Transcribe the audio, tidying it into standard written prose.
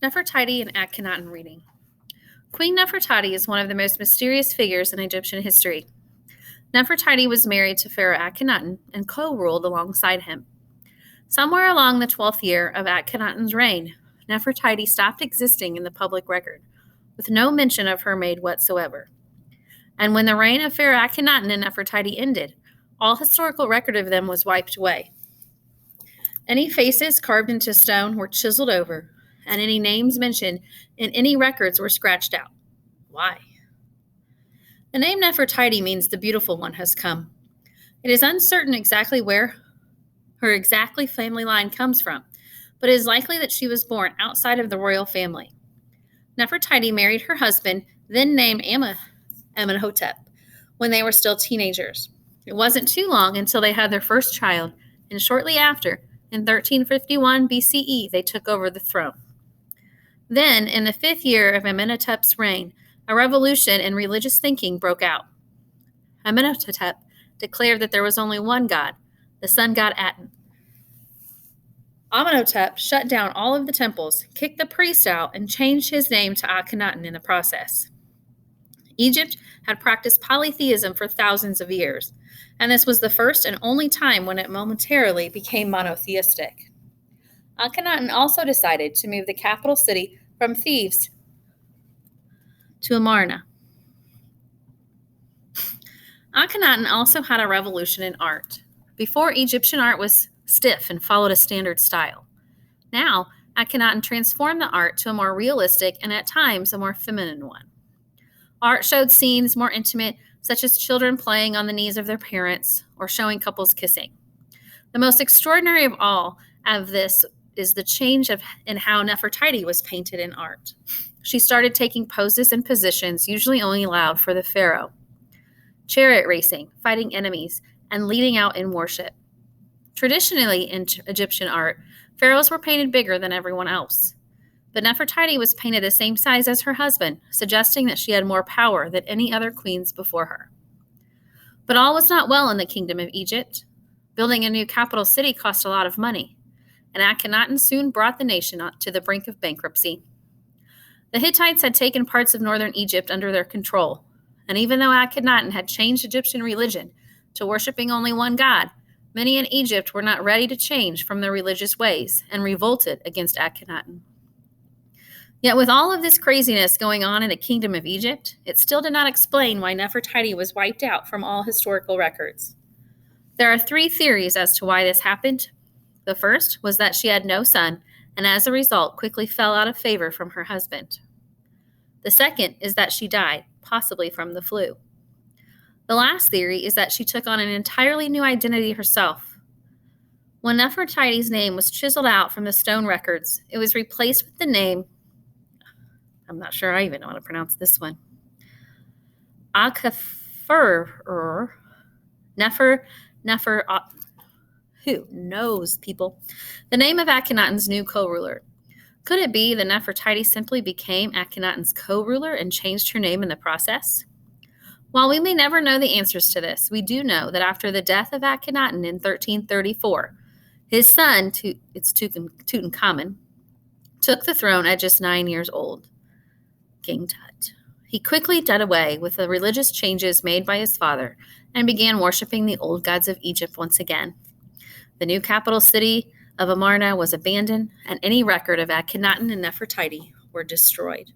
Nefertiti and Akhenaten reading. Queen Nefertiti is one of the most mysterious figures in Egyptian history. Nefertiti was married to Pharaoh Akhenaten and co-ruled alongside him. Somewhere along the 12th year of Akhenaten's reign, Nefertiti stopped existing in the public record, with no mention of her made whatsoever. And when the reign of Pharaoh Akhenaten and Nefertiti ended, all historical record of them was wiped away. Any faces carved into stone were chiseled over, and any names mentioned in any records were scratched out. Why? The name Nefertiti means the beautiful one has come. It is uncertain exactly where her exactly family line comes from, but it is likely that she was born outside of the royal family. Nefertiti married her husband, then named Amenhotep, when they were still teenagers. It wasn't too long until they had their first child, and shortly after, in 1351 BCE, they took over the throne. Then, in the 5th year of Amenhotep's reign, a revolution in religious thinking broke out. Amenhotep declared that there was only one god, the sun god Aten. Amenhotep shut down all of the temples, kicked the priests out, and changed his name to Akhenaten in the process. Egypt had practiced polytheism for thousands of years, and this was the first and only time when it momentarily became monotheistic. Akhenaten also decided to move the capital city from Thebes to Amarna. Akhenaten also had a revolution in art. Before, Egyptian art was stiff and followed a standard style. Now, Akhenaten transformed the art to a more realistic and at times a more feminine one. Art showed scenes more intimate, such as children playing on the knees of their parents or showing couples kissing. The most extraordinary of all of this is the change in how Nefertiti was painted in art. She started taking poses and positions usually only allowed for the pharaoh. Chariot racing, fighting enemies, and leading out in worship. Traditionally in Egyptian art, pharaohs were painted bigger than everyone else. But Nefertiti was painted the same size as her husband, suggesting that she had more power than any other queens before her. But all was not well in the kingdom of Egypt. Building a new capital city cost a lot of money, and Akhenaten soon brought the nation to the brink of bankruptcy. The Hittites had taken parts of northern Egypt under their control, and even though Akhenaten had changed Egyptian religion to worshiping only one god, many in Egypt were not ready to change from their religious ways and revolted against Akhenaten. Yet with all of this craziness going on in the kingdom of Egypt, it still did not explain why Nefertiti was wiped out from all historical records. There are 3 theories as to why this happened. The first was that she had no son, and as a result quickly fell out of favor from her husband. The second is that she died, possibly from the flu. The last theory is that she took on an entirely new identity herself. When Nefertiti's name was chiseled out from the stone records, it was replaced with the name, I'm not sure I even know how to pronounce this one, who knows, people? The name of Akhenaten's new co-ruler. Could it be that Nefertiti simply became Akhenaten's co-ruler and changed her name in the process? While we may never know the answers to this, we do know that after the death of Akhenaten in 1334, his son, Tutankhamun, took the throne at just 9 years old. King Tut. He quickly did away with the religious changes made by his father and began worshiping the old gods of Egypt once again. The new capital city of Amarna was abandoned, and any record of Akhenaten and Nefertiti were destroyed.